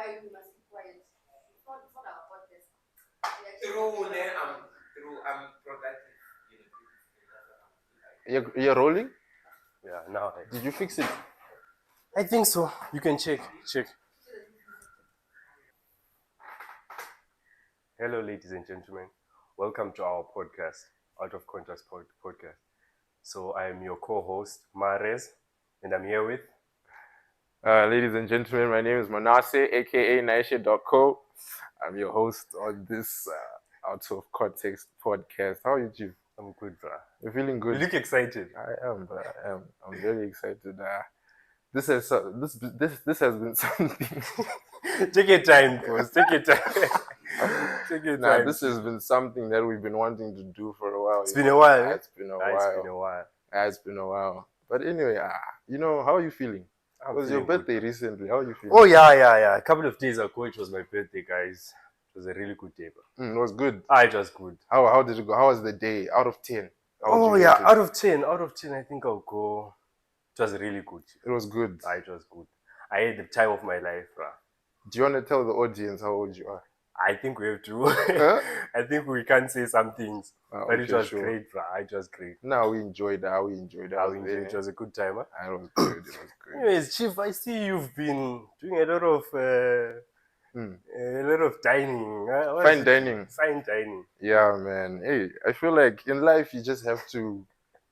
why we must be quiet. It's not our podcast. I'm productive. You're rolling? Yeah, now. Did you fix it? I think so. You can check. Hello, ladies and gentlemen. Welcome to our podcast, Out of Contrast podcast. So I am your co-host, Mares, and I'm here with... Ladies and gentlemen, my name is Manasseh, aka Naisha.co. I'm your host on this Out of Context podcast. How are you, Chief? I'm good, bro. You're feeling good? You look excited. I am, bro. I'm very excited. This has been something. Take your time, boss. Take your time. This has been something that we've been wanting to do for a while. It's been a while. It's been a while. But anyway, how are you feeling? It was your birthday recently. How are you feeling? Oh, yeah. A couple of days ago, it was my birthday, guys. It was a really good day, bro. It was good. It was good. How did it go? How was the day? Out of 10? Out of 10, I think I'll go. It was really good. It was good. It was good. I had the time of my life, bro. Do you want to tell the audience how old you are? I think we have to. I think we can say some things. But it was great, bro. It was great. No, we enjoyed that. It was a good time, huh? It was good. It was great. Anyways, Chief, I see you've been doing a lot of dining. Fine dining. Fine dining. Yeah, man. Hey, I feel like in life you just have to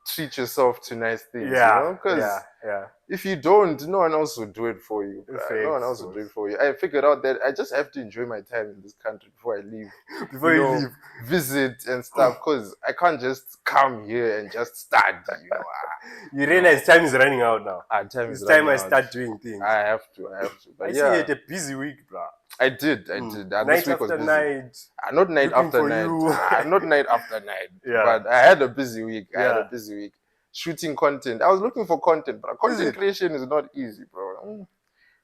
treat yourself to nice things. Yeah. Because if you don't, no one else will do it for you. No one else will do it for you. I figured out that I just have to enjoy my time in this country before I leave. Before you leave. Visit and stuff, because I can't just come here and just study, You realize time is running out now. It's time I start doing things. I have to. But I see you had a busy week, bro. I did. Night this week was after busy. night. Not night after night. Not night after night. Yeah. But I had a busy week. Shooting content. I was looking for content, but content creation is not easy, bro.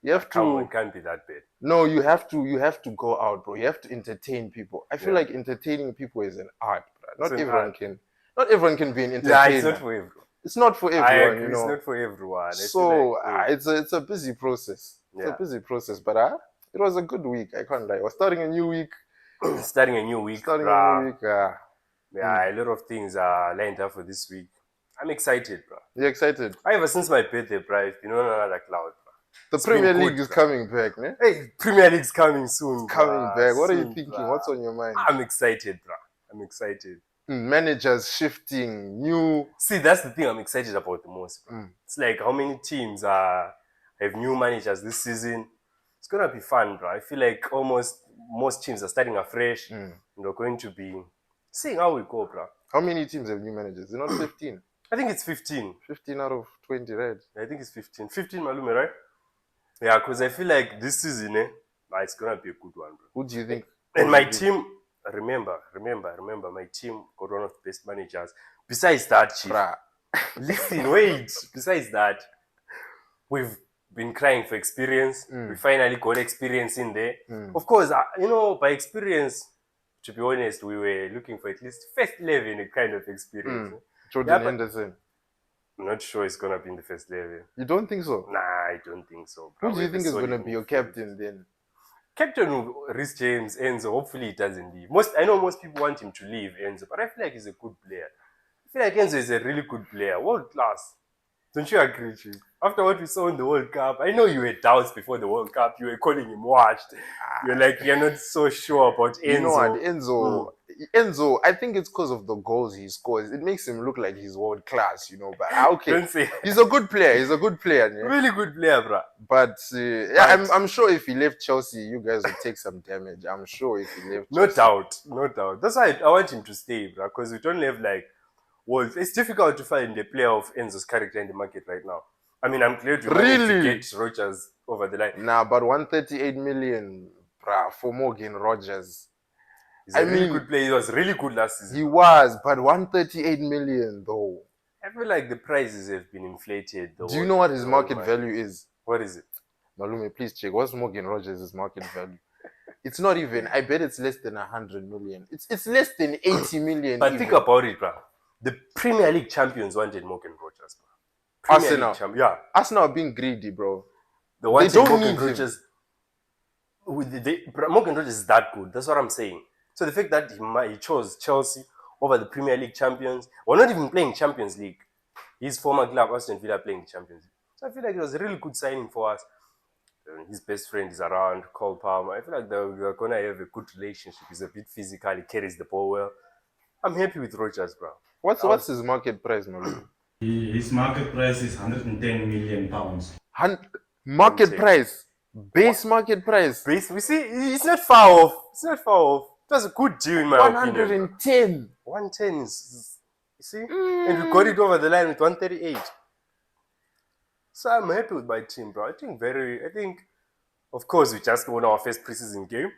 You have to. It can't be that bad. No, you have to go out, bro. You have to entertain people. I feel like entertaining people is an art, bro. Not everyone can be an entertainer. Yeah, it's not for everyone. It's not for everyone. I agree, it's not for everyone. So it's a busy process. It's a busy process, but it was a good week. I can't lie. I was starting a new week. Starting a new week. Yeah, a lot of things are lined up for this week. I'm excited, bro. You're excited? Ever since my birthday, bro, it's been on another cloud, bro. The Premier League is coming back, ne? Hey, Premier League's coming soon. Coming back. What are you thinking? What's on your mind? I'm excited, bro. I'm excited. Managers shifting, new. See, that's the thing I'm excited about the most, bro. It's like how many teams have new managers this season. It's gonna be fun, bro. I feel like almost most teams are starting afresh. And they're going to be seeing how we go, bro. How many teams have new managers? They're not 15. I think it's 15. 15 out of 20, right? I think it's 15. 15, Malume, right? Yeah, because I feel like this season, it's gonna be a good one, bro. Who do you think? And my team, remember, my team got one of the best managers. Besides that, Chief. Listen, wait. Besides that, we've been crying for experience. We finally got experience in there. Of course, by experience, to be honest, we were looking for at least first 11 kind of experience. Jordan Henderson. I'm not sure it's going to be in the first 11. You don't think so? Nah, I don't think so. Who do you think is going to be your captain then? Captain Rhys James, Enzo. Hopefully he doesn't leave. I know most people want him to leave, Enzo, but I feel like he's a good player. I feel like Enzo is a really good player. World class. Don't you agree, Chief? After what we saw in the World Cup, I know you had doubts before the World Cup. You were calling him washed. You're like, you're not so sure about Enzo. You know what, Enzo, I think it's because of the goals he scores. It makes him look like he's world class, But okay, don't say. He's a good player. Yeah? Really good player, bro. But I'm sure if he left Chelsea, you guys would take some damage. I'm sure if he left. No doubt. That's why I want him to stay, bro. Because we don't have it's difficult to find a player of Enzo's character in the market right now. I mean, I'm glad you managed to get Rodgers over the line. Nah, but 138 million, bruh, for Morgan Rodgers. He's a really good player. He was really good last season. He was, but 138 million though. I feel like the prices have been inflated though. Do you know what his market value is? What is it? Malume, please check. What's Morgan Rodgers' market value? It's not even. I bet it's less than 100 million. It's less than 80 million. But think about it, bro. The Premier League champions wanted Morgan Rodgers, bro. Arsenal. Yeah. Arsenal are being greedy, bro. They don't need Rodgers. Morgan Rogers is that good. That's what I'm saying. So the fact that he chose Chelsea over the Premier League champions, or not even playing Champions League, his former club Aston Villa playing Champions League. So I feel like it was a really good signing for us. His best friend is around, Cole Palmer. I feel like they're gonna have a good relationship. He's a bit physical. He carries the ball well. I'm happy with Rogers, bro. What's his market price, Malu? His market price is 110 million pounds. Market price, base market price. Base, we see, it's not far off. It's not far off. It was a good deal in my opinion. 110. 110 is you see, and we got it over the line with 138. So I'm happy with my team, bro. I think, of course, we just won our first preseason game.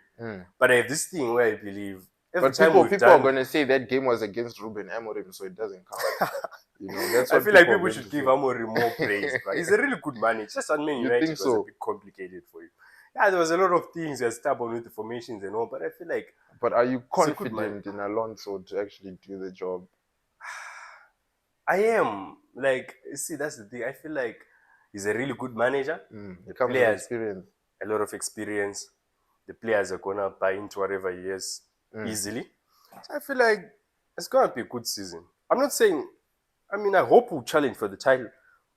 But I have this thing where I believe every time people are going to say that game was against Ruben Amorim, so it doesn't count. That's what I feel like people should give Amorim more praise, but he's a really good manager. Just at Man United was a bit complicated for him. Yeah, there was a lot of things. You're stubborn with the formations and all, but I feel like. But are you confident in Alonso to actually do the job? I am. Like, see, that's the thing. I feel like he's a really good manager. It comes with experience. A lot of experience. The players are gonna buy into whatever he has easily. So I feel like it's gonna be a good season. I'm not saying. I mean, I hope we'll challenge for the title,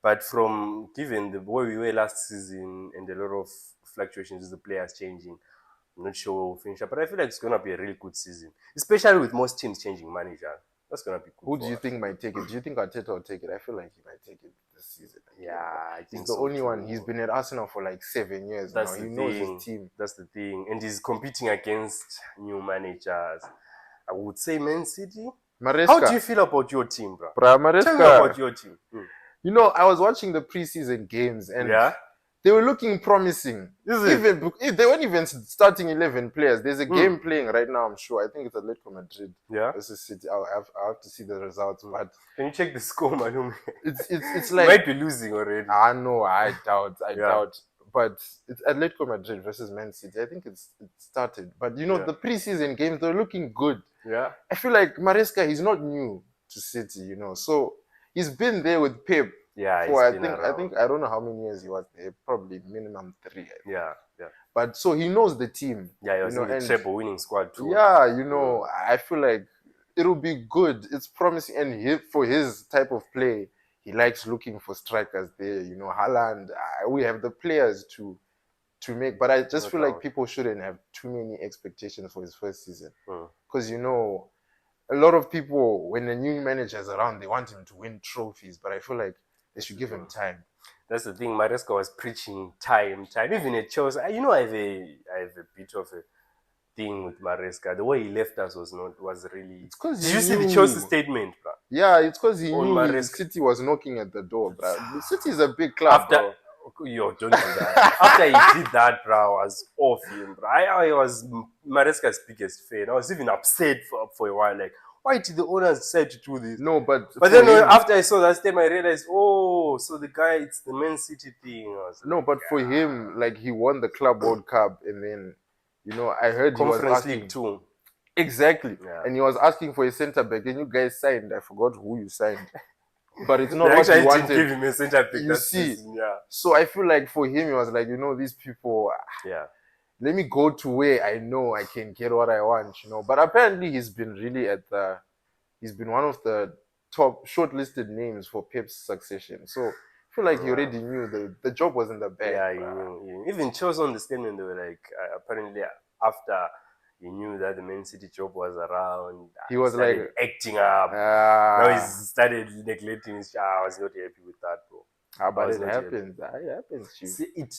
but from given the way we were last season and a lot of fluctuations with the players changing, I'm not sure we'll finish up. But I feel like it's gonna be a really good season, especially with most teams changing manager. That's gonna be good. Who do you think might take it? Do you think Arteta will take it? I feel like he might take it this season. Yeah, I think he's the only one. He's been at Arsenal for like 7 years now. He knows his team. That's the thing, and he's competing against new managers. I would say Man City. Maresca. How do you feel about your team, bro? Maresca. Tell me about your team. I was watching the preseason games and they were looking promising. Even if they weren't even starting 11 players. There's a game playing right now, I'm sure. I think it's Atletico Madrid. Yeah. Versus City. I'll have to see the results. But can you check the score, man? It's like you might be losing already. I know, I doubt. But it's Atletico Madrid versus Man City. I think it started. But the preseason games, they're looking good. Yeah. I feel like Maresca, he's not new to City, So he's been there with Pep. Yeah, for I think I don't know how many years he was there. Probably minimum 3. Yeah. But so he knows the team. Yeah, he was in the treble winning squad too. Yeah, I feel like it'll be good. It's promising, and for his type of play, he likes looking for strikers there. Haaland. We have the players to make, but I just feel like people shouldn't have too many expectations for his first season because a lot of people, when a new manager is around, they want him to win trophies, but I feel like they should give him time. That's the thing. Maresca was preaching time. Even at Chelsea, I have a bit of a thing with Maresca. The way he left us was really. It's because did you see the Chelsea statement, bro? Yeah, it's because he knew City was knocking at the door, bro. City is a big club, bro. Yo, don't do that. After he did that, bro, I was off him, bro. I was Maresca's biggest fan. I was even upset for a while, like. Why did the owners decide to do this? No, but then after I saw that statement, I realized, so the guy, it's the Man City thing. No, but for him, like he won the Club World Cup, and then, I heard Conference he was asking League too. Exactly, and he was asking for a centre back, and you guys signed. I forgot who you signed, but it's not what he wanted. Didn't give him a centre back. You see, So I feel like for him, he was like, these people. Yeah. Let me go to where I know I can get what I want, But apparently he's been really he's been one of the top shortlisted names for Pep's succession. So I feel like he already knew the job was in the bag. Yeah, he knew. Even Chelsea on the statement, they were like, apparently after he knew that the Man City job was around, he was like acting up. Now he started neglecting his I was not happy with that, bro. But it happens. It happens, Chief. See, it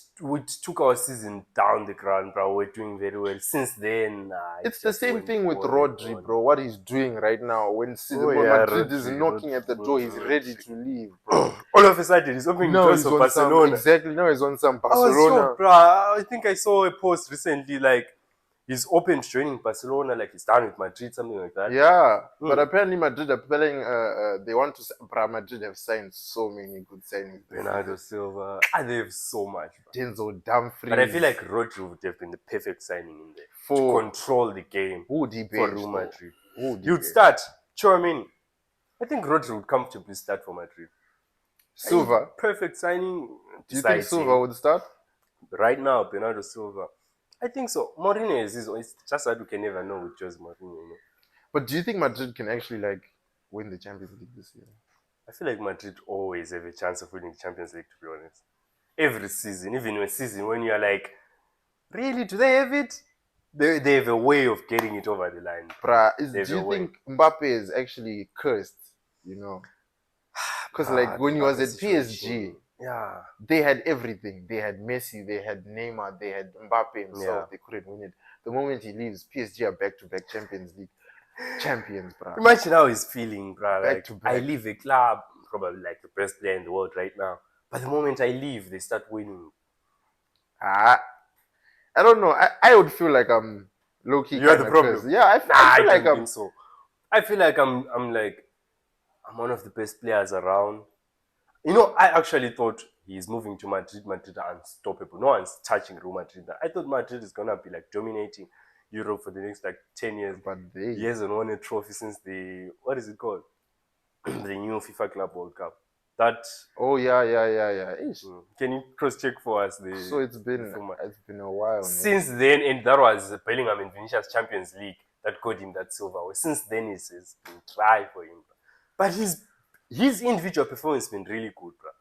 took our season down the ground, bro. We're doing very well. Since then, it's the same thing with Rodri, bro. What he's doing right now. When Madrid is knocking at the door, he's ready to leave, bro. All of a sudden, he's opening doors for Barcelona. Exactly. Now he's on some Barcelona. Bro. I think I saw a post recently, like, he's open to joining Barcelona, like he's done with Madrid, something like that. Yeah, but apparently Madrid are planning. They want to. Madrid have signed so many good signings. Bernardo Silva, they have so much. Denzel Dumfries. But I feel like Rodri would have been the perfect signing in there to control the game for Real Madrid. You'd start Chouameni. I think Rodri would comfortably start for Madrid. Silva, perfect signing. Do you think Silva would start? Right now, Bernardo Silva. I think so. Mourinho is it's just that we can never know with Jose Mourinho. You know? But do you think Madrid can actually like win the Champions League this year? I feel like Madrid always have a chance of winning the Champions League. To be honest, every season, even a season when you are like, really, do they have it? They have a way of getting it over the line. Bruh, They have do a you way. think Mbappe is actually cursed? You know, because like when he was at PSG, yeah, they had everything. They had Messi, they had Neymar, they had Mbappe himself. Yeah. They couldn't win it. The moment he leaves, PSG are back-to-back Champions League champions, bruh. imagine how he's feeling, bro. Back Like to back. I leave a club, probably like the best player in the world right now. But the moment I leave, they start winning. I don't know. I would feel like I'm low-key. You are the kinda problem. cursed. Yeah, I feel I like don't I'm. think so. I feel like I'm one of the best players around. You know, I actually thought he's moving to Madrid. Madrid are unstoppable. No one's touching Real Madrid. I thought Madrid is gonna be like dominating Europe for the next like 10 years. But they. He hasn't won a trophy since the what is it called? The new FIFA Club World Cup. That Oh yeah. Ish. can you cross check for us So it's been a while. Since then, and that was Bellingham and Vinicius Champions League that got him that silverware. Since then, it's been dry for him. But his individual performance has been really good, bro.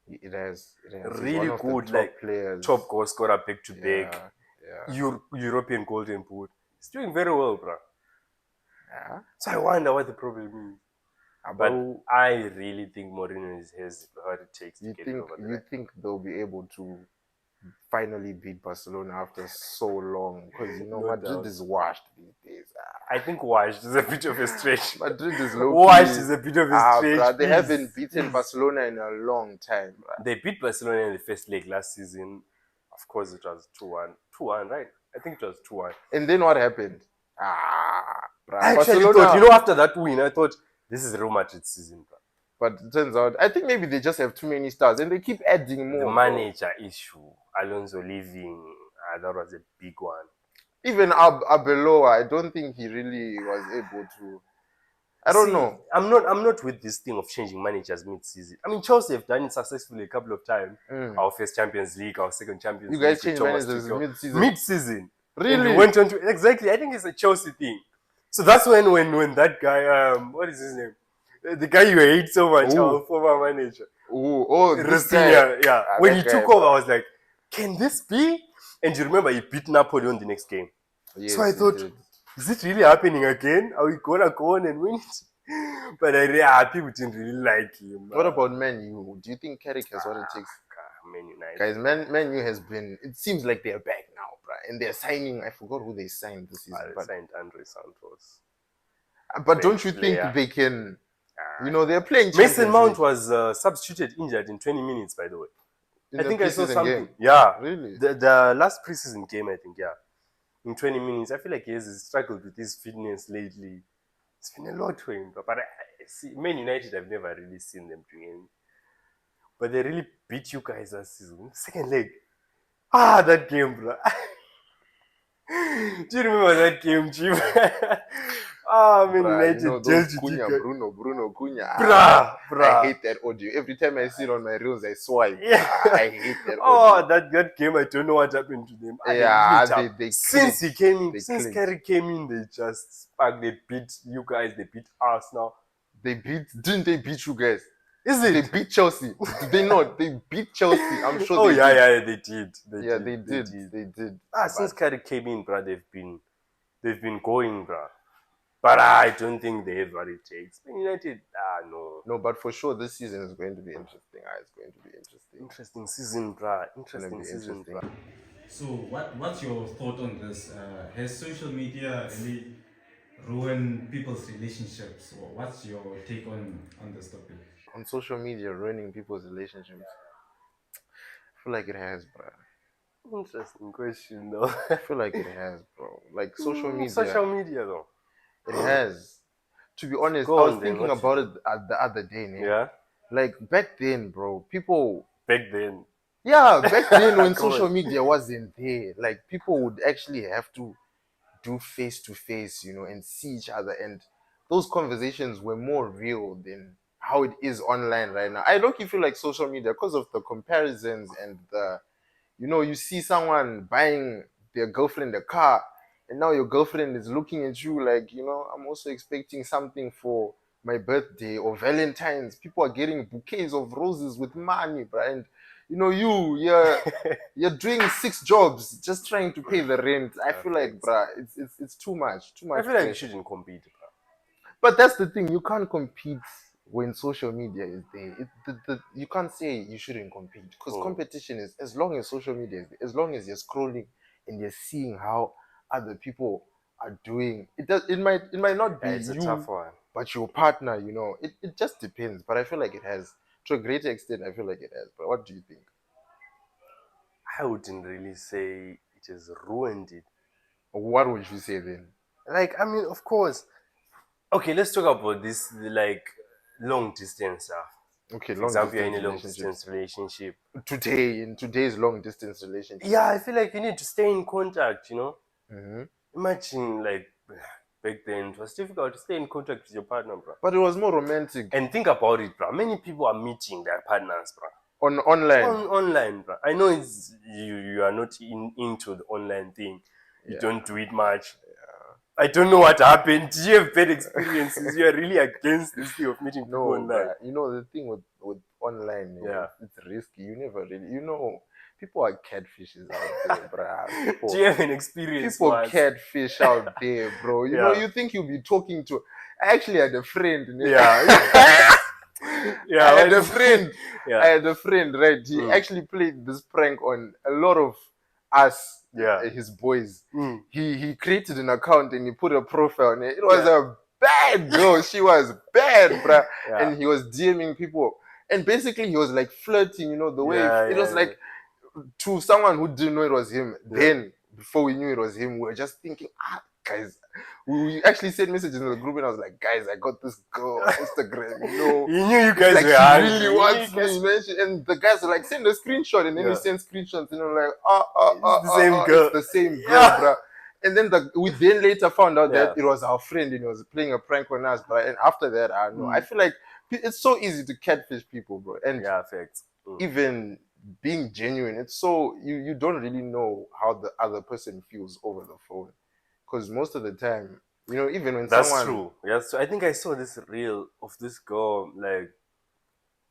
It has. He's Really one of good, the top like players. top goal scorer back to back. Yeah. European Golden Boot. He's doing very well, bro. Yeah. So I wonder what the problem is. But I really think Mourinho has what it takes to get it over the line. You think they'll be able to finally beat Barcelona after so long? Because you know No Madrid doubt. is washed these days. I think washed is a bit of a stretch. Madrid is low. Washed is a bit of a stretch. Bruh, they haven't beaten Barcelona in a long time. Bruh. They beat Barcelona in the first leg last season. Of course, it was 2-1. 2-1, right? I think it was 2-1. And then what happened? Bruh, I actually thought, after that win, I thought, this is Real Madrid season, bro. But it turns out, I think maybe they just have too many stars and they keep adding more. The manager issue, Alonso leaving, that was a big one. Even Arbeloa, I don't think he really was able to. I don't know. I'm not with this thing of changing managers mid-season. I mean, Chelsea have done it successfully a couple of times. Our first Champions League, our second Champions League. You guys changed managers mid-season? Mid-season. Really? And we went on to, exactly. I think it's a Chelsea thing. So that's when that guy, what is his name? The guy you hate so much, our former manager. This guy. Yeah. When he took over, I was like, can this be? And you remember he beat Napoli on the next game. Yes, so I thought, is it really happening again? Are we gonna go on and win it? But people didn't really like him. What about Man U? Do you think Carrick has what it takes? Man United. Guys, Man U has been. It seems like they're back now, bro. And they're signing. I forgot who they signed this season. They signed Andre Santos. But don't you think they can? You know, they're playing. Mason Mount was substituted injured in 20 minutes, by the way. I think I saw something. Game. Yeah. Really? The last preseason game, I think, yeah. In 20 minutes. I feel like he has struggled with his fitness lately. It's been a lot for him. But I see, Man United, I've never really seen them doing anything. But they really beat you guys last season. Second leg. That game, bro. Do you remember that game, Chief? Man United Bruno Cunha. Bruh. I hate that audio. Every time I see it on my reels, I swipe. Yeah. I hate that audio. That game, I don't know what happened to them. They since he came in, since clicked. Kerry came in, they just sparked. They beat you guys. They beat us now. Didn't they beat you guys? Is it? They beat Chelsea. Did they not? They beat Chelsea. I'm sure. Oh yeah, they did. They did. Since Kerry came in, bro, they've been going, bro. But I don't think they have what it takes. Man United, no. No, but for sure, this season is going to be interesting. It's going to be interesting. Interesting season, bro. Interesting season, bro. So, what's your thought on this? Has social media really ruined people's relationships? Or what's your take on this topic? On social media, ruining people's relationships? I feel like it has, bro. Interesting question, though. I feel like it has, bro. Like social media. Social media, though. It has. To be honest, I was thinking about it the other day, man. Yeah. Like back then, bro, people. Back then. Yeah, back then when social media wasn't there, like people would actually have to do face to face, you know, and see each other, and those conversations were more real than how it is online right now. I don't feel like social media because of the comparisons and the, you know, you see someone buying their girlfriend a car, and now your girlfriend is looking at you like, I'm also expecting something for my birthday or Valentine's. People are getting bouquets of roses with money, bro. And you're doing 6 jobs just trying to pay the rent. I feel like, Perfect. bro, it's too much, I feel like you pressure. shouldn't compete, bro. But that's the thing, you can't compete when social media is there. You can't say you shouldn't compete because competition is, as long as social media is there, as long as you're scrolling and you're seeing how other people are doing. It might not be Yeah, it's a you, tough one. but your partner. It just depends. But I feel like it has, to a greater extent. I feel like it has. But what do you think? I wouldn't really say it has ruined it. What would you say then? Like, I mean, of course. Okay, let's talk about this, like, long distance stuff. Okay, For long example, you're in distance a long relationships. distance relationship. In today's long distance relationship. Yeah, I feel like you need to stay in contact, Hmm. Imagine, like, back then, it was difficult to stay in contact with your partner, bro. But it was more romantic And think about it, bro. Many people are meeting their partners, bro. online. Online, bro. I know it's you are not into the online thing. You Yeah. don't do it much. I don't know what happened. Do you have bad experiences? You are really against this thing of meeting people No, online. bruh. The thing with online, Yeah. it's risky. You never really, people are catfishes out there, bruh. Do you have an experience People for us? catfish out there, bro. Yeah. You think you'll be talking to. I actually had a friend. Yeah. I had a friend. Yeah. I had a friend, right? He actually played this prank on a lot of us, Yeah. his boys. Mm. He created an account and he put a profile on it. It was Yeah. a bad girl. She was bad, bruh. Yeah. And he was DMing people. And basically he was like flirting, the way Yeah, it was yeah, like to someone who didn't know it was him. Yeah. Then before we knew it was him, we were just thinking, guys. We actually sent messages in the group and I was like, guys, I got this girl on Instagram, He knew you guys like were she hungry. really He knew wants you guys- me, and the guys are like, send a screenshot, and then we Yeah. send screenshots, and I'm like, It's the same girl. it's the same girl, Yeah. bruh. And then we then later found out that Yeah. it was our friend and he was playing a prank on us. But and after that, I don't know. I feel like it's so easy to catfish people, bro. And Yeah, facts. even being genuine, it's so you don't really know how the other person feels over the phone, because most of the time, even when That's someone true. Yes, I think I saw this reel of this girl, like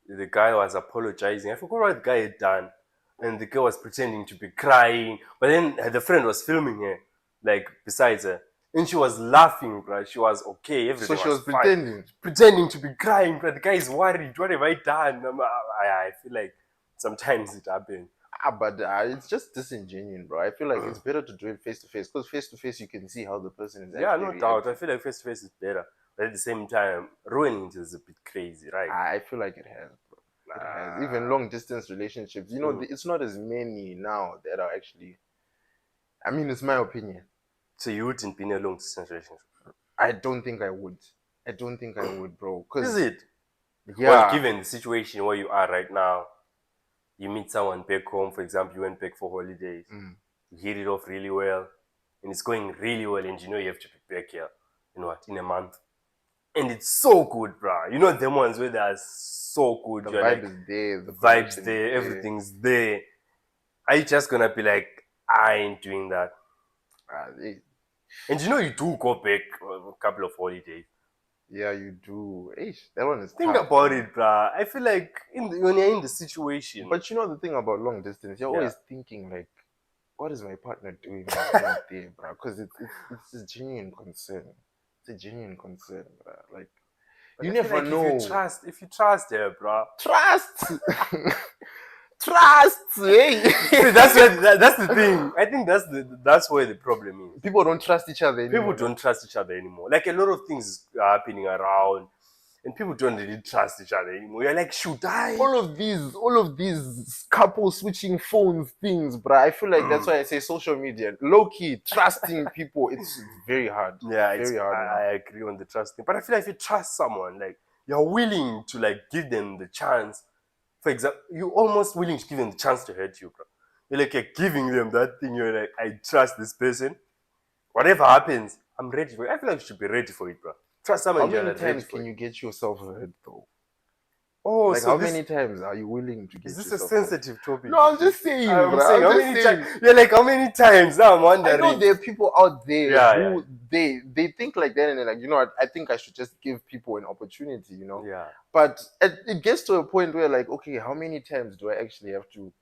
the guy was apologizing. I forgot what the guy had done. And the girl was pretending to be crying. But then the friend was filming her, like beside her. And she was laughing, bro. She was okay. Everything so she was fine. pretending. Pretending to be crying, but the guy is worried. What have I done? I feel like sometimes it happens. But it's just disingenuous, bro. I feel like it's better to do it face to face, because face to face you can see how the person is Yeah, actually no doubt. I reacting. feel like face to face is better. But at the same time, ruining it is a bit crazy, right? I feel like it has, bro. It has. Even long distance relationships, it's not as many now that are actually. I mean, it's my opinion. So you wouldn't be in a long distance relationship? I don't think I would. I don't think I would, bro. Is it? Yeah. Well, given the situation where you are right now, you meet someone back home, for example, you went back for holidays, you hit it off really well, and it's going really well, and you have to be back here in a month. And it's so good, bro. Them ones where they are so good. The You're vibe like, is there. The vibes connection there, is there. everything's there. Are you just gonna be like, I ain't doing that? And you do go back a couple of holidays. Yeah, you do. That one is Think tough, about man. it, bruh. I feel like when you're in the situation. But the thing about long distance, you're Yeah. always thinking like, what is my partner doing when I'm not there, bro? Because it's a genuine concern. It's a genuine concern, bro. Like, But you I feel never like know. If you trust her, bruh. Trust. Trust. Hey. See, that's the thing. I think that's where the problem is. People don't trust each other anymore. People don't trust each other anymore. Like, a lot of things are happening around, and people don't really trust each other anymore. You're like, should I? All of these couple switching phones things, bro. I feel like that's why I say social media. Low key, trusting people, it's very hard. Yeah, it's very hard now. I agree on the trust thing. But I feel like if you trust someone, like, you're willing to, like, give them the chance. For example, you're almost willing to give them the chance to hurt you, bro. You're giving them that thing. You're like, I trust this person. Whatever happens, I'm ready for it. I feel like you should be ready for it, bro. Trust someone. How many You're times ready for can it. you get yourself hurt though? Oh, Like, so how this many times are you willing to get is this a yourself? sensitive topic? No, I'm just saying, I'm bro. saying I'm how just many saying. times? You're like how many times? Now I'm I wondering. know there are people out there Yeah, who they think like that, and they're like, you know what? I think I should just give people an opportunity, you know. Yeah. But it gets to a point where, like, okay, how many times do I actually have to,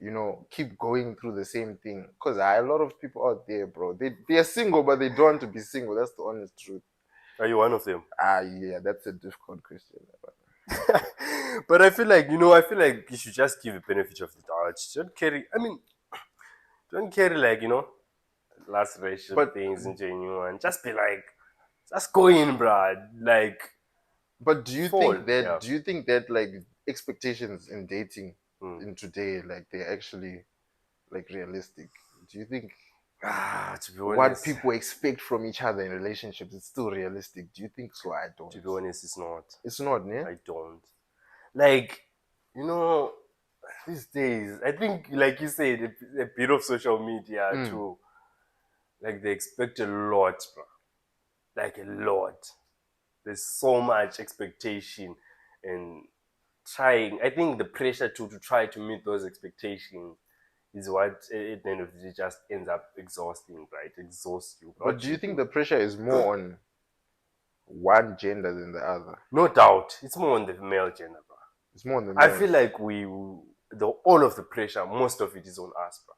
you know, keep going through the same thing? Because a lot of people out there, bro, they are single, but they don't want to be single. That's the honest truth. Are you one of them? Yeah, that's a difficult question. But I feel like, I feel like you should just give the benefit of the doubt. Don't carry, don't carry like, last racial But things into a new one. Just be like, just go in, bruh. Like, But fall. Yeah. do you think that like expectations in dating Hmm. in today, like, they're actually like realistic? Do you think To be what honest, people expect from each other in relationships is still realistic? Do you think so? I don't. to be honest, it's not. It's not, ne? I don't. Like, these days, I think, like you said, a bit of social media Mm. too. Like, they expect a lot, bro. Like, a lot. There's so much expectation and trying. I think the pressure to try to meet those expectations is what, at the end of the day, just ends up exhausting, right? Exhausts you. But do you think the pressure is more on one gender than the other? No doubt, it's more on the male gender, bro. It's more on the I male. feel like all of the pressure, most of it is on us, bro.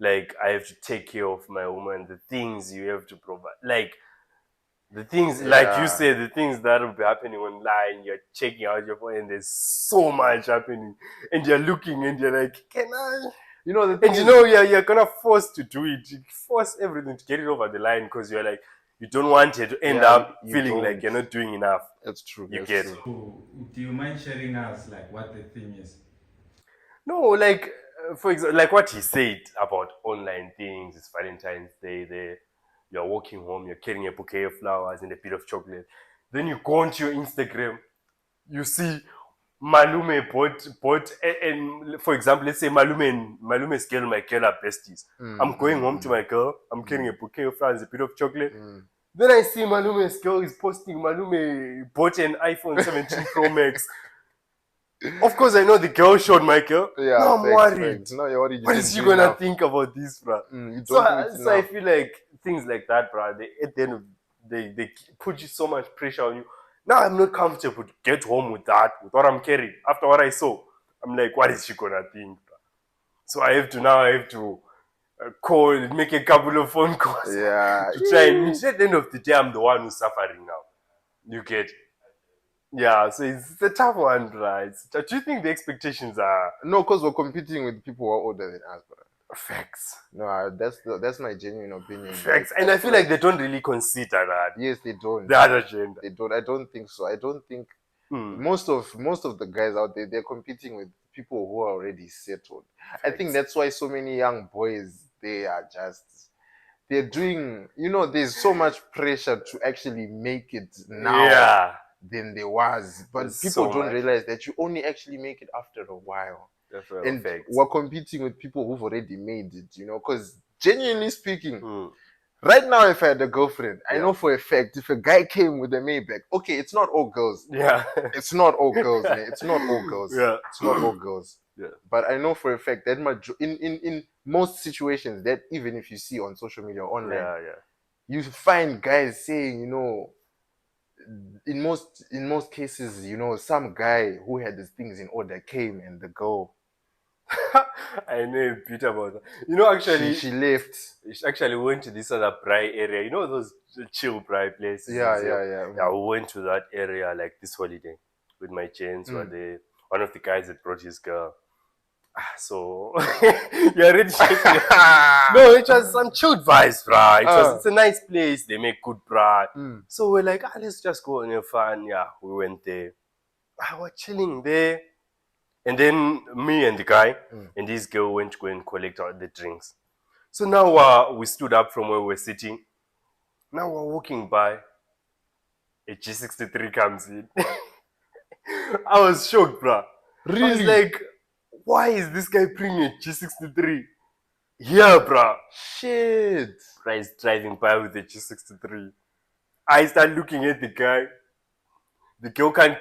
Like, I have to take care of my woman, the things you have to provide. Like, the things, like you Yeah. said, the things that will be happening online, you're checking out your phone and there's so much happening. And you're looking and you're like, can I? You know the thing And is, you're gonna force to do it. You force everything to get it over the line because you're like, you don't want it to end Yeah, up you feeling don't. like you're not doing enough. That's true. You That's get. true. Do you mind sharing us like what the thing is? No, like, for example, like what he said about online things. It's Valentine's Day. There, you're walking home. You're carrying a bouquet of flowers and a bit of chocolate. Then you go onto your Instagram. You see Malume bought and for example, let's say Malume's girl, my girl are besties. I'm going home to my girl. I'm carrying a bouquet of flowers, a bit of chocolate. Then I see Malume's girl is posting Malume bought an iPhone 17 Pro Max. Of course, I know the girl showed my girl. Yeah, Now I'm facts, worried. facts. No, you're worried. You What didn't is she do gonna enough. think about this, bro? You So, don't think it's I enough. feel like things like that, bro. At the end of they put you so much pressure on you. Now I'm not comfortable to get home with that, with what I'm carrying. After what I saw, I'm like, what is she gonna think, bro? So I have to call, make a couple of phone calls Yeah. to try and meet. At the end of the day, I'm the one who's suffering now. You get. Yeah, so it's a tough one, right? Do you think the expectations are No, because we're competing with people who are older than us, bro. facts? No, that's my genuine opinion. Facts. Like, And I feel like they don't really consider that. yes, they don't. The other gender. They don't. I don't think so. I don't think Hmm. most of the guys out there, they're competing with people who are already settled. I think Facts. that's why so many young boys, they're doing, there's so much pressure to actually make it now Yeah. than there was. But There's people so don't much. realize that you only actually make it after a while. That's right. And Facts. we're competing with people who've already made it, because genuinely speaking, Hmm. right now, if I had a girlfriend, I Yeah. know for a fact if a guy came with a Maybach, okay, it's not all girls. Yeah. It's not all girls, man. It's not all girls. Yeah. It's not all girls. Yeah. But I know for a fact that in most situations, that even if you see on social media or online, Yeah. you find guys saying, in most cases, some guy who had his things in order came and the girl, I know a bit about that. Actually, she left. she actually went to this other Bri area. Those chill Bri places. Yeah. Yeah, we went to that area like this holiday with my gents. Were there. One of the guys that brought his girl. So you're already shaking. No, it was some chilled vibes, bruh. It's a nice place. They make good bruh. So we're like, let's just go and have fun. Yeah, we went there. We're chilling there. And then me and the guy and this girl went to go and collect the drinks. So now we stood up from where we were sitting. Now we're walking by. A G63 comes in. I was shocked, bruh. I was Really? like, why is this guy bringing a G63 here, bruh? Shit. Bruh is driving by with a G63. I start looking at the guy. The girl can't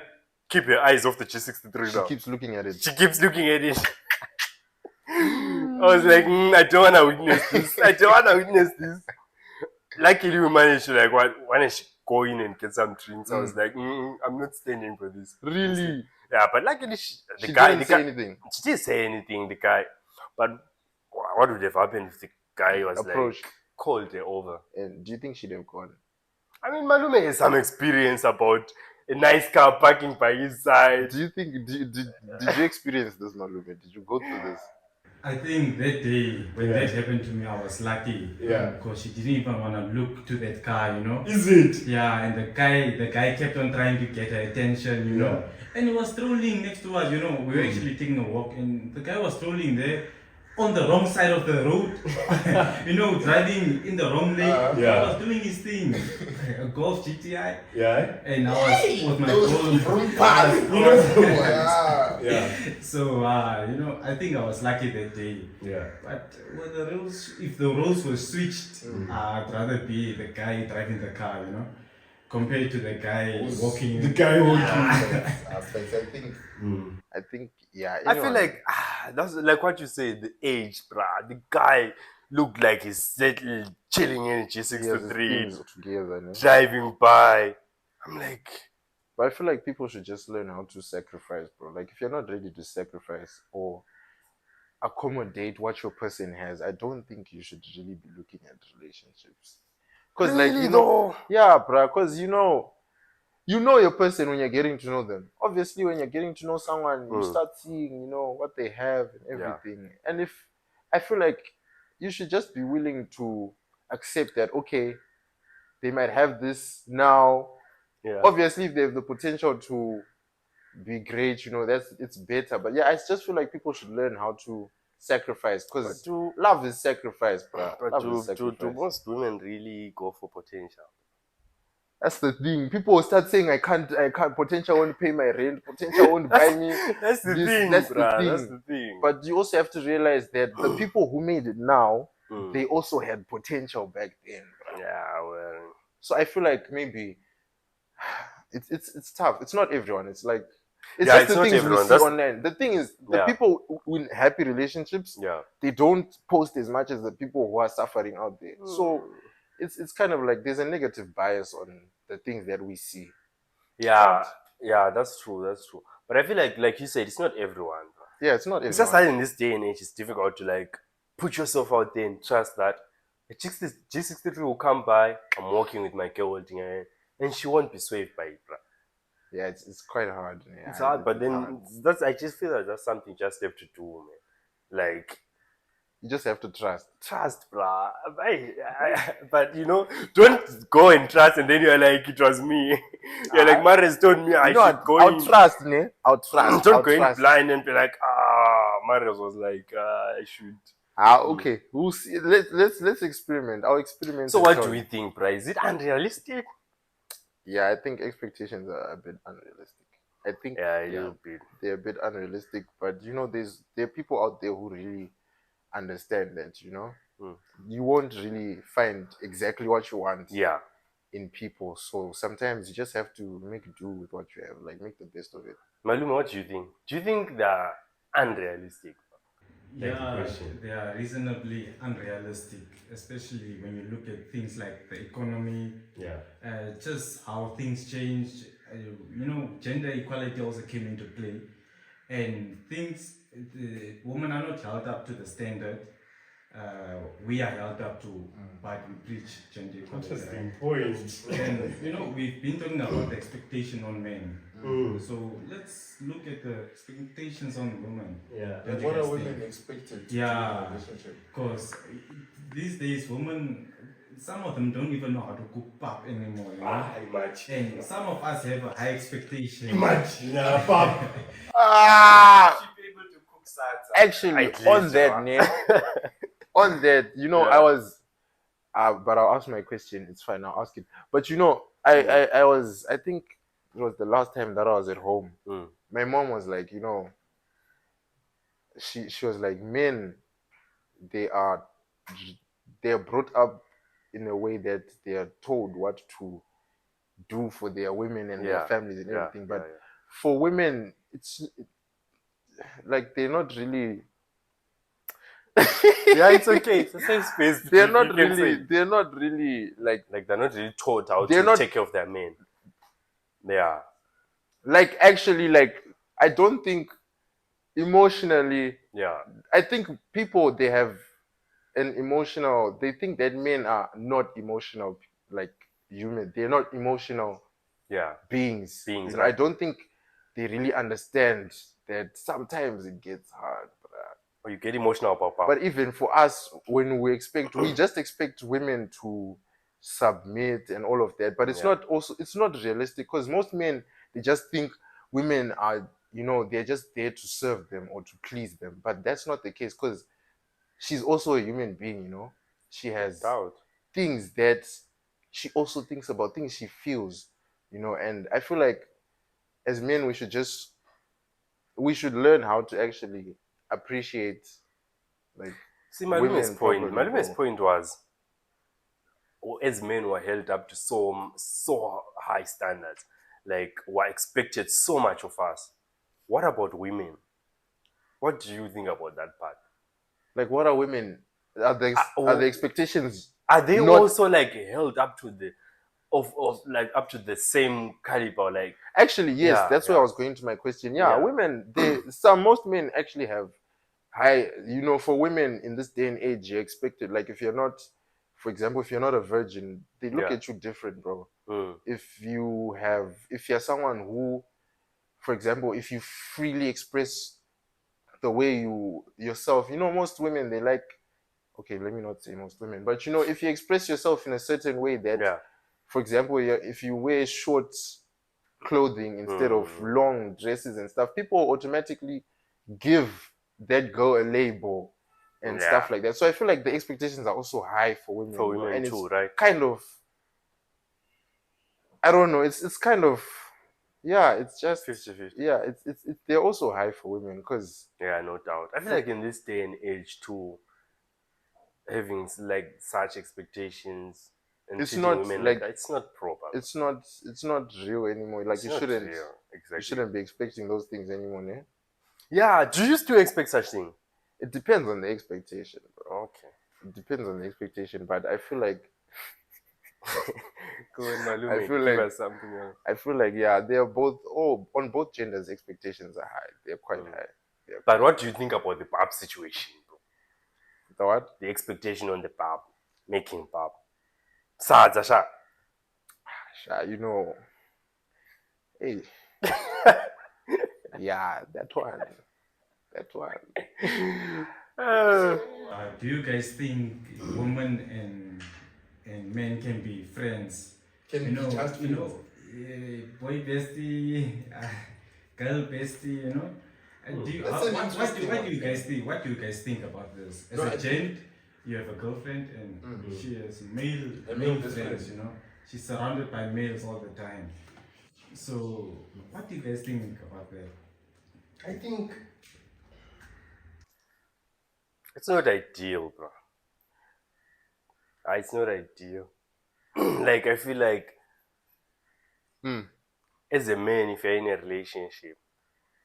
keep your eyes off the G63 She now. keeps looking at it. She keeps looking at it. I was like, I don't want to witness this. I don't want to witness this. Luckily, we managed to like when she go in and get some drinks. I was like, I'm not standing for this. Really? Yeah, but luckily, She didn't say anything. She didn't say anything. The guy, but what would have happened if the guy was Approach. like called her over? And do you think she'd have gone? I mean, Malume has some experience about a nice car parking by his side. Do you think did you experience this, Malume? Did you go through this? I think that day when that happened to me, I was lucky. Yeah. Because she didn't even want to look to that car, you know. Is it? Yeah, and the guy kept on trying to get her attention, you know. And he was strolling next to us, you know. We were actually taking a walk, and the guy was strolling there on the wrong side of the road, you know, driving in the wrong lane. He was doing his thing, a Golf GTI. Yeah. And I was with my Golf. So, you know, I think I was lucky that day. Yeah. But when the roles, if the roles were switched, I'd rather be the guy driving the car, you know, compared to the guy walking. The guy walking. I think yeah. I feel like that's like what you say, the age, bruh. The guy looked like he's settled, chilling in a G63, together, driving by. I'm like, but I feel like people should just learn how to sacrifice, bro. Like if you're not ready to sacrifice or accommodate what your person has, I don't think you should really be looking at relationships. Because like really you know, yeah, bro. Because you know your person when you're getting to know them. Obviously, when you're getting to know someone, you start seeing, you know, what they have and everything. And if I feel like you should just be willing to accept that, okay, they might have this now. Yeah. Obviously, if they have the potential to be great, you know, it's better. But yeah, I just feel like people should learn how to sacrifice, because love is sacrifice, bro. But do most women really go for potential? That's the thing. People will start saying, I can't, potential won't pay my rent, potential won't buy me. That's the thing, that's the thing. But you also have to realize that the people who made it now, they also had potential back then. Bro. Yeah, well. So I feel like maybe it's tough. It's not everyone. It's like it's just the things we see online. The thing is, the people in happy relationships, they don't post as much as the people who are suffering out there. So it's kind of like there's a negative bias on the things that we see. Yeah, that's true. But I feel like you said, it's not everyone. Yeah, it's not everyone. It's just that in this day and age, it's difficult to like put yourself out there and trust that a G63 will come by. I'm walking with my girl holding her hand, and she won't be swayed by it, bro. Yeah, it's quite hard. Yeah, it's hard, but then I just feel like that's something you just have to do, man. Like, you just have to trust, bro. But you know, don't go and trust, and then you're like, it was me. You're like, Mares told me I should go I'll trust, ne? I'll trust. Don't go in blind and be like, Mares was like, I should. Okay. We'll see. Let's experiment. I'll experiment. So what do we think, bro? Is it unrealistic? Yeah, I think expectations are a bit unrealistic. I think they're a bit unrealistic, but you know, there are people out there who really understand that, you know, you won't really find exactly what you want in people. So sometimes you just have to make do with what you have, like make the best of it. Maluma, what do you think? Do you think they're unrealistic? Yeah, they are reasonably unrealistic, especially when you look at things like the economy, just how things change. You know, gender equality also came into play, and the women are not held up to the standard we are held up to, but we preach gender equality. Interesting point. And you know, we've been talking about the expectation on men. So let's look at the expectations on women. Yeah. And what are women expected to do in a relationship? Because these days, women, some of them don't even know how to cook pap anymore. You know? Imagine. And some of us have a high expectation. Imagine, pap. Actually, on that, on that, you know, I was, but I'll ask my question. It's fine. I'll ask it. But you know, I think it was the last time that I was at home. My mom was like, you know, she was like, men, they're brought up in a way that they are told what to do for their women and their families and everything. But for women, it's like they're not really. Yeah, it's okay. It's a safe space. They're You not can really. say. They're not really like. Like they're not really taught how They're to not take care of their men. Yeah. like actually like. I don't think emotionally. Yeah. I think people they have an emotional. They think that men are not emotional like human. They're not emotional Yeah. beings. Beings, I right. don't think they really understand that sometimes it gets hard. Or you get emotional about power. But even for us, when we just expect women to submit and all of that. But it's not realistic because most men they just think women are they're just there to serve them or to please them. But that's not the case because she's also a human being. She has Doubt. things that she also thinks about, things she feels. And I feel like as men we should learn how to actually appreciate like See, women properly, Malume's bro. point was, as men were held up to so high standards, like were expected so much of us. What about women? What do you think about that part? Like, what are women? Are the expectations Are they not also like held up to the of like up to the same caliber? Like actually? Yes, yeah, that's where yeah, I was going to my question. Yeah, yeah, women. Most men actually have high. For women in this day and age, you're expected. Like, if you're not, for example, if you're not a virgin, they look yeah. at you different, bro. Mm, If you're someone who, for example, if you freely express the way you yourself, most women they like. Okay, let me not say most women, but if you express yourself in a certain way that, yeah. for example, if you wear short clothing instead of Mm, long dresses and stuff, people automatically give that girl a label and yeah. stuff like that. So I feel like the expectations are also high for women, For women and too, it's right? kind of, I don't know, it's kind of, yeah, it's just 50-50. yeah, it's they're also high for women because Yeah, no doubt. I feel like in this day and age too, having like such expectations and it's treating not women like like that, it's not proper. it's not real anymore. Like It's not real. you Exactly. shouldn't be expecting those things anymore, ne? Yeah, do you still expect such thing? It depends on the expectation, bro. Okay. It depends on the expectation, but I feel like Go on, I Malume, feel give like us something else. yeah, they are both on both genders expectations are high. They're quite high. They're But quite what do you think about the pub situation, bro? the what? The expectation on the pub, making pub. Sadza sha. Sha, hey, yeah, that one. That one. Do you guys think women and men can be friends? Can be just friends. Boy bestie, girl bestie. Do you, That's an interesting what one. do you guys think? What do you guys think about this? As No, a I gent, you have a girlfriend and she has male best friends. friend. She's surrounded by males all the time. So, what do you guys think about that? I think It's not ideal, bro. It's not ideal. Like I feel like Hmm. as a man, if you're in a relationship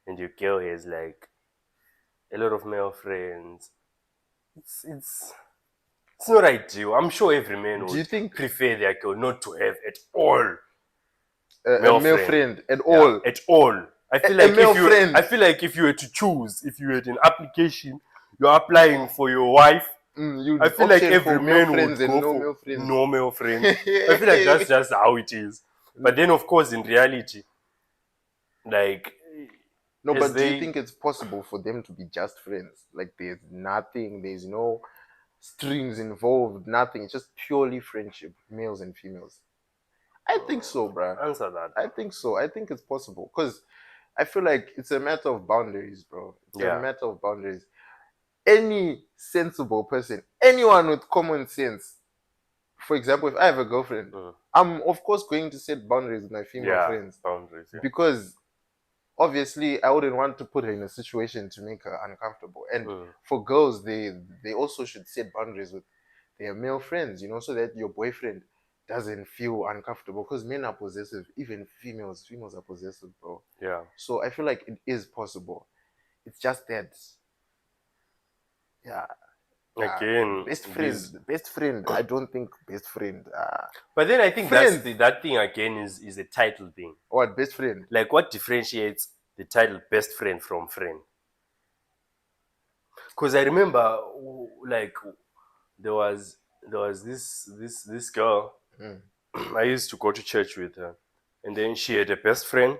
and your girl has like a lot of male friends, it's not ideal. I'm sure every man Do you would think prefer their girl not to have at all a male male friend. friend at Yeah, all? at all. I feel A like male friend. I feel like if you were to choose, if you had an application, you're applying for your wife. You I feel like option every for male man friends would and go no for male friends. no male friends. I feel like that's just how it is. But then, of course, in reality, like No, as but do you they think it's possible for them to be just friends? Like there's no strings involved, nothing. It's just purely friendship, males and females. I think so, bruh. answer that. I think so. I think it's possible because I feel like it's a matter of boundaries, bro. It's a Yeah. matter of boundaries. Any sensible person, anyone with common sense, for example, if I have a girlfriend, I'm of course going to set boundaries with my female Yeah, friends boundaries. Yeah. because obviously I wouldn't want to put her in a situation to make her uncomfortable. And for girls, they also should set boundaries with their male friends, so that your boyfriend doesn't feel uncomfortable because men are possessive, even females are possessive, bro. Yeah. So I feel like it is possible. It's just that, yeah. Again, Best friend. I don't think best friend. But then I think Friends. that thing again is a title thing. What best friend? Like, what differentiates the title best friend from friend? Because I remember, like, there was this girl. Mm. I used to go to church with her, and then she had a best friend,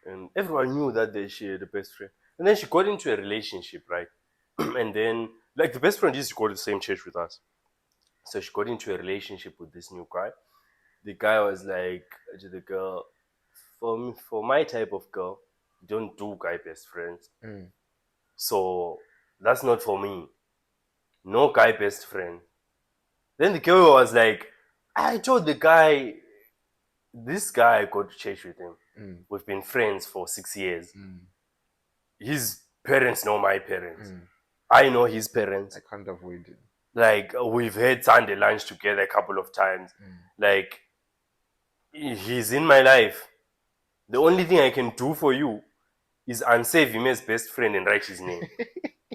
and everyone knew that she had a best friend. And then she got into a relationship, right? And then, like, the best friend used to go to the same church with us, so she got into a relationship with this new guy. The guy was like to the girl, for my type of girl, don't do guy best friends. Mm. So that's not for me. No guy best friend. Then the girl was like, I told the guy, this guy I go to church with him. Mm. We've been friends for 6 years. Mm. His parents know my parents. Mm. I know his parents. I can't avoid it. Like, we've had Sunday lunch together a couple of times. Like, he's in my life. The only thing I can do for you is unsave him as best friend and write his name.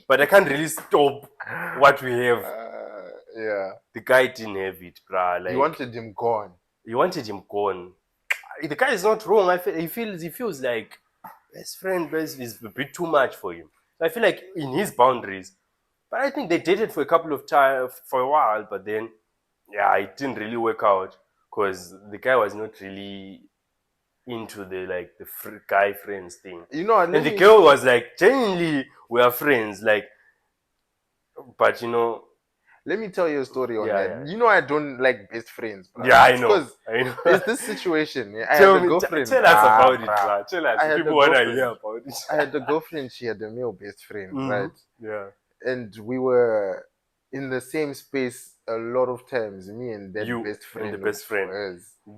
But I can't really stop what we have. Yeah. The guy didn't have it, bruh. Like, You wanted him gone. You wanted him gone. The guy is not wrong. He feels like best friend is a bit too much for him. So I feel like in his boundaries. But I think they dated for a couple of times, for a while, but then, yeah, it didn't really work out because the guy was not really into the guy friends thing. You know, and the girl was like, genuinely, we are friends. Like, but let me tell you a story on that. Yeah. You know, I don't like best friends. Bro. Yeah, I know. Because it's this situation. I had a girlfriend. Tell us about it, bro. Tell us. People want to hear about it. I had a girlfriend. She had a male best friend, right? Yeah. And we were in the same space a lot of times. Me and that best friend. And the best friend.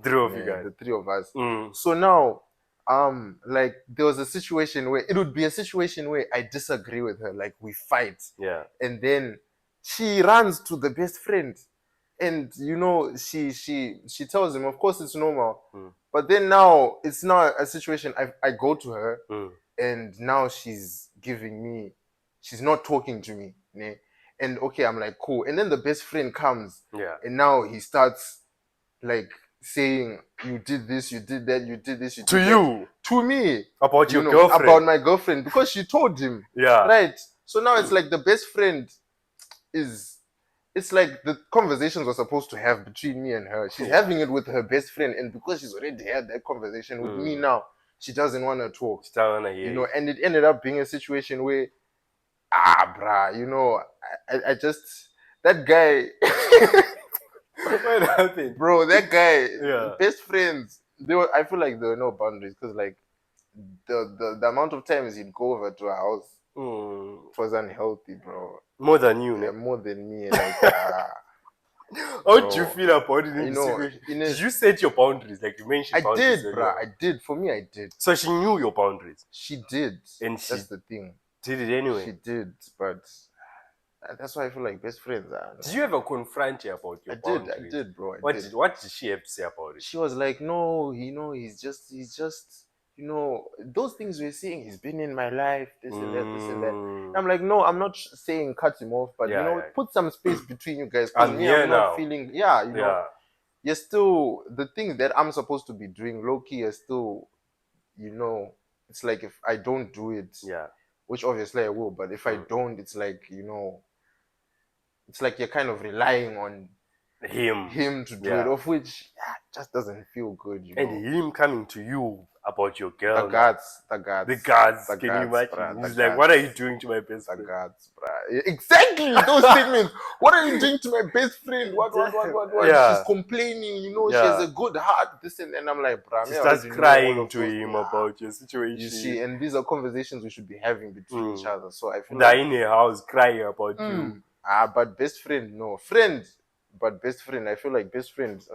The three of us. So now, like there was a situation where it would be a situation where I disagree with her, like we fight. Yeah. And then she runs to the best friend, and she tells him, of course it's normal. But then now it's not a situation. I go to her, and now she's not talking to me, né? And okay, I'm like, cool. And then the best friend comes, and now he starts like saying, you did this, you did that, you did this, you did that. You? To me. About your girlfriend? About my girlfriend, because she told him. Yeah. Right. So now it's like the best friend it's like the conversations were supposed to have between me and her. She's having it with her best friend, and because she's already had that conversation with me now, she doesn't want to talk. She doesn't want to hear. And it ended up being a situation where, bruh, I just, that guy. What happened? Bro, that guy, best friends, I feel like there were no boundaries, because like the amount of times he'd go over to our house, it was unhealthy, bro. More than you, yeah, more than me. Like, how do you feel about it in the situation? Did you set your boundaries? Like you mentioned, I did, bro. I did. For me, I did. So she knew your boundaries. She did, and that's the thing. Did it anyway. She did, but that's why I feel like best friends are. Did you ever confront her about your boundaries? I did, bro. What did she have to say about it? She was like, no, he's just, those things we're saying, he's been in my life, this and that, this and that. And I'm like, no, I'm not saying cut him off, but put some space between you guys. I'm here now. Not feeling, you're still, the things that I'm supposed to be doing low key are still, it's like if I don't do it, which obviously I will, but if I don't, it's like, it's like you're kind of relying on him to do it, of which just doesn't feel good. And him coming to you about your girl. The guards. Can you imagine? He's like, what are you doing to my best friend? The guards, bruh. Exactly, those statements. What are you doing to my best friend? What? She's complaining, she has a good heart, this and I'm like, bruh. She starts crying to him about your situation. You see, and these are conversations we should be having between each other. So I feel they're in a house crying about you. But best friend, no. Friend, but best friend, I feel like best friends,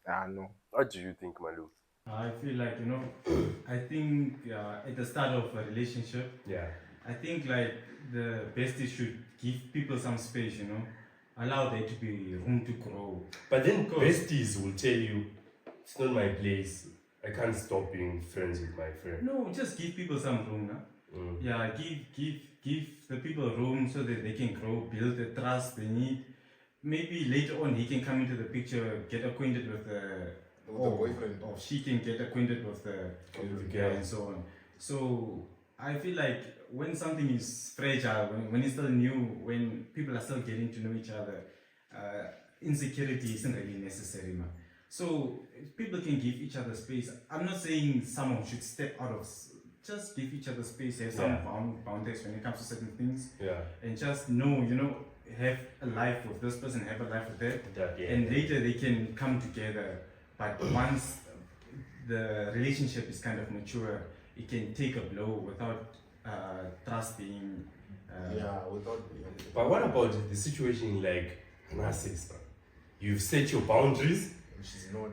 no. What do you think, Malu? I feel like, I think at the start of a relationship, I think like the besties should give people some space, allow there to be room to grow. But then Because- besties will tell you, it's not my place. I can't stop being friends with my friend. No, just give people some room, no? Yeah, give the people room so that they can grow, build the trust they need. Maybe later on he can come into the picture, get acquainted with the boyfriend. or she can get acquainted with the girl and so on. So I feel like when something is fragile, when it's still new, when people are still getting to know each other, insecurity isn't really necessary, man. So people can give each other space. I'm not saying someone should step out of. Just give each other space. Have some boundaries when it comes to certain things. Yeah. And just know, have a life with this person, have a life with that, Yeah. and later they can come together. But once the relationship is kind of mature, it can take a blow without trust being. Without. But what about the situation like narcissist? You've set your boundaries, She's not.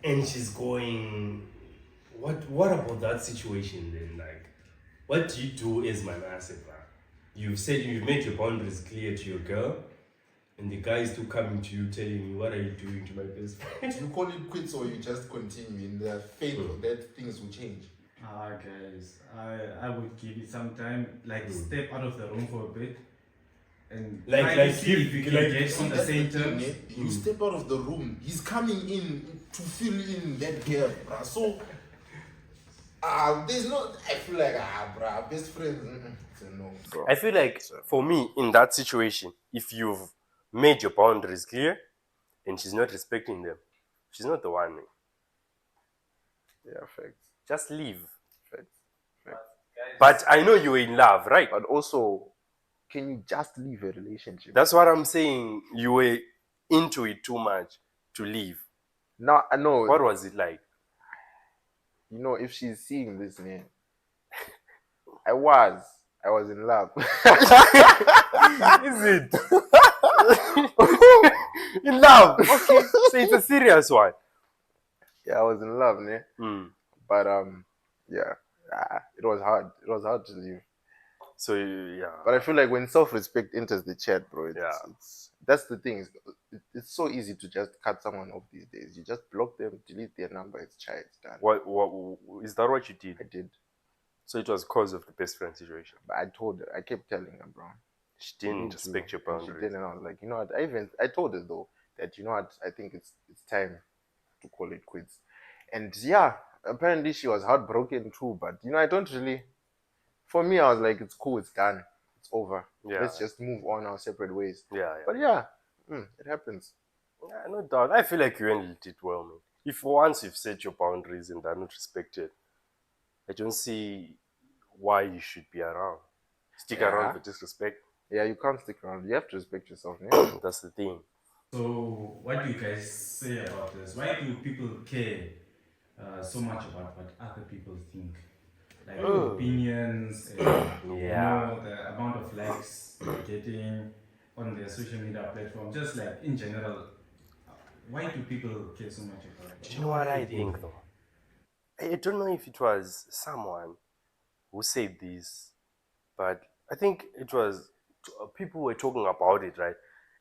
and she's going. What about that situation then? Like, what do you do as my narcissist? You've made your boundaries clear to your girl, and the guy is still coming to you telling you, what are you doing to my best friend? Do you call it quits or you just continue in the faith that things will change? Guys, I would give it some time, like step out of the room for a bit, and Like- try like to see give- if you can like- get on the That's same thing, terms. eh? You step out of the room. He's coming in to fill in that gap, bruh. So, there's no. I feel like bruh, best friends. It's a no, bro. I feel like for me in that situation, if you've made your boundaries clear and she's not respecting them, she's not the one. Yeah, facts. Just leave. Facts. But I know you're in love, right? But also, can you just leave a relationship? That's what I'm saying. You were into it too much to leave. No, I know. What was it like? If she's seeing this, man, I was in love. Is it? In love. Okay. So it's a serious one. Yeah, I was in love, man. But yeah, it was hard. It was hard to leave. So yeah. But I feel like when self-respect enters the chat, bro, that's the thing. It's so easy to just cut someone off these days. You just block them, delete their number. It's done. What is that what you did? I did. So it was cause of the best friend situation. But I told her. I kept telling her, bro. She didn't respect your And she boundaries. didn't, and I was like, you know what? I told her though that I think it's time to call it quits. And yeah, apparently she was heartbroken too. But I don't really. For me, I was like, it's cool, it's done, it's over. Yeah. Let's just move on our separate ways. Yeah. But yeah, it happens. Yeah, no doubt. I feel like you handled it well, man. If once you've set your boundaries and they're not respected, I don't see why you should be around. Stick around for disrespect. Yeah, you can't stick around. You have to respect yourself, man. That's the thing. So, what do you guys say about this? Why do people care so much about what other people think? Like opinions, and, the amount of likes they're getting on their social media platform. Just like in general, why do people care so much about it? Do you know what I think though? I don't know if it was someone who said this, but I think it was people were talking about it, right?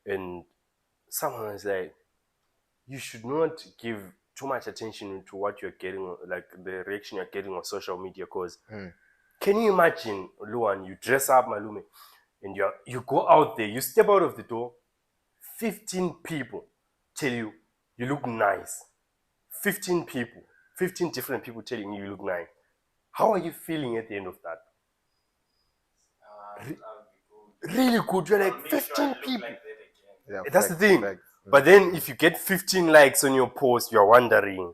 And someone was like, you should not give too much attention to what you're getting, like the reaction you're getting on social media, because can you imagine, Luan, you dress up, Malume, and you go out there, you step out of the door, 15 people tell you look nice. 15 people, 15 different people telling you look nice. How are you feeling at the end of that? Really good. You're like 15 people. Yeah, That's the thing. facts. But then if you get 15 likes on your post, you're wondering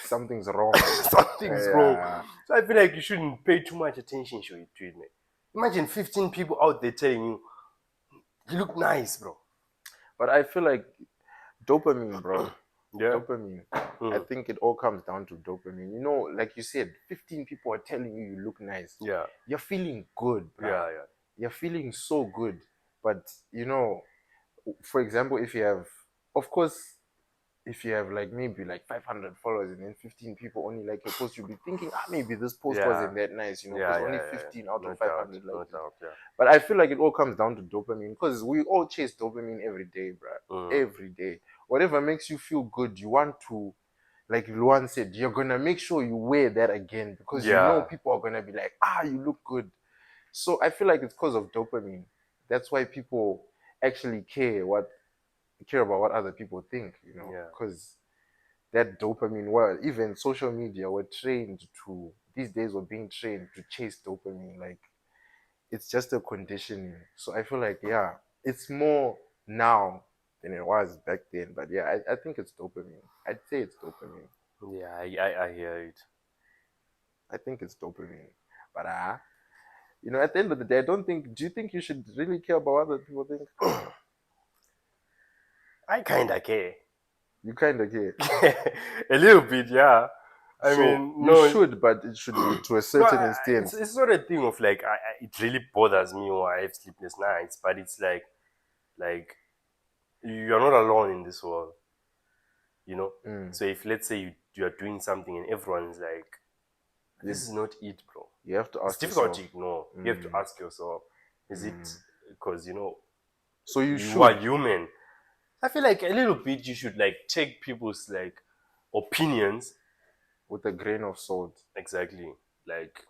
something's wrong. something's wrong. So I feel like you shouldn't pay too much attention to it, man. Imagine 15 people out there telling you look nice, bro. But I feel like dopamine, bro. Yeah. Dopamine. I think it all comes down to dopamine. Like you said, 15 people are telling you look nice. Yeah. You're feeling good, bro. Yeah. You're feeling so good. But, for example, if you have, of course, if you have like maybe like 500 followers and then 15 people only like your post, you'll be thinking, maybe this post wasn't that nice, you know, because only 15 out no of doubt, 500 no like it. doubt, yeah. But I feel like it all comes down to dopamine, because we all chase dopamine every day, bro. Every day. Whatever makes you feel good, you want to, like Luan said, you're gonna make sure you wear that again, because you know people are gonna be like, you look good. So I feel like it's because of dopamine. That's why people actually care about what other people think, you know, because that dopamine, well, even social media, these days we're being trained to chase dopamine. Like, it's just a conditioning. So I feel like, it's more now than it was back then. But yeah, I think it's dopamine. I'd say it's dopamine. Yeah, I hear it. I think it's dopamine. But you know, at the end of the day, do you think you should really care about what other people think? I kind of care. You kind of care. A little bit, yeah. I So mean, you no, should, but it should be to a no, certain extent. it's not a thing of like it really bothers me or I have sleepless nights, but it's like you're not alone in this world, you know. So if let's say you are doing something and everyone's like, this is not it, bro. You have to It's ask difficult yourself. to ignore. You have to ask yourself, is it because So you you are should, human? I feel like a little bit you should like take people's like opinions. with a grain of salt, Exactly. Like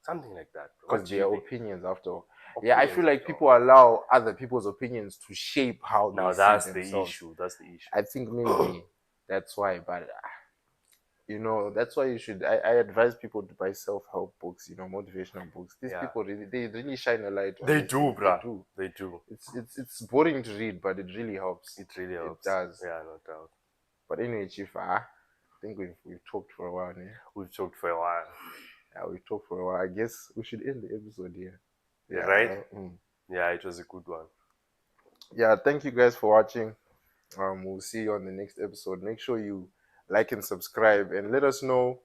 something like that. What because do they you are think? opinions after all. Yeah, I feel like after all. people allow other people's opinions to shape how Now they see that's the themselves. issue. That's the issue. I think maybe that's why, but you know, that's why you should. I advise people to buy self-help books, you know, motivational books. These people they really shine a light on They these do, things. bruh. They do. They do. It's boring to read, but it really helps. It really helps. It does. Yeah, no doubt. But anyway, Chief, I think we've talked for a while now. We've talked for a while. Yeah, we've talked for a while. I guess we should end the episode here. Yeah, right? Yeah, it was a good one. Yeah, thank you guys for watching. We'll see you on the next episode. Make sure you like and subscribe and let us know.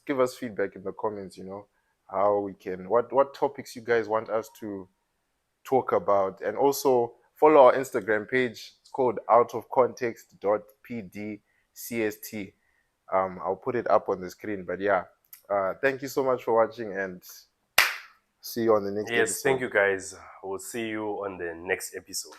Give us feedback in the comments, you know, how we can, what topics you guys want us to talk about. And also follow our Instagram page. It's called outofcontext.pdcst. I'll put it up on the screen. But yeah, thank you so much for watching and see you on the next episode. Yes, thank you guys. We'll see you on the next episode.